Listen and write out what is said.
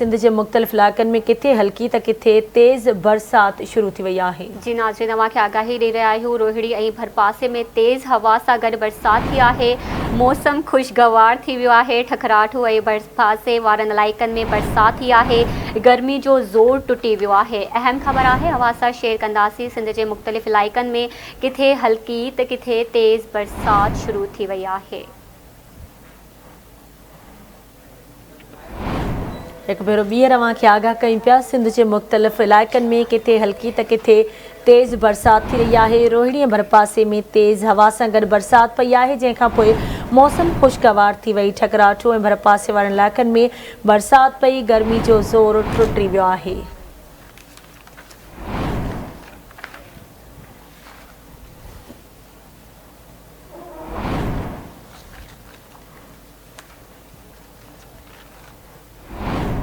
सिंध के मुख़्तलिफ़ इलाक़नि में किथे हल्की त किथे तेज़ बरसात शुरू थी वई आहे। जी नाज़रीन, तव्हांखे आगाही ॾेई रहिया आहियूं। रोहिड़ी ऐं भरपासे में तेज़ हवा सां गॾु बरसात थी आहे। मौसम ख़ुशगवार थी वियो आहे। ठकराठू ऐं भरपासे वारनि इलाइक़नि में बरसात थी आहे। गर्मी जो ज़ोर टुटी वियो आहे। अहम ख़बर आहे, हवा सां शेयर कंदासीं। सिंध जे मुख़्तलिफ़ इलाइक़नि में किथे हल्की त किथे तेज़ बरसात शुरू थी वई आहे। एक भेरो ॿीहर अव्हांखे आगाह कयूं पिया। सिंध के मुख़्तलिफ़ इलाइक़नि में किथे हल्की त किथे तेज़ बरसात थी रही आहे। रोहिड़ी भरपासे में तेज़ हवा सां गॾु बरसात पई आहे, जंहिंखां पोइ मौसम ख़ुशगवार थी वई। ठकराठू ऐं भरपासे वारनि इलाइक़नि में बरसात पई। गर्मी जो ज़ोर टुटी वियो आहे।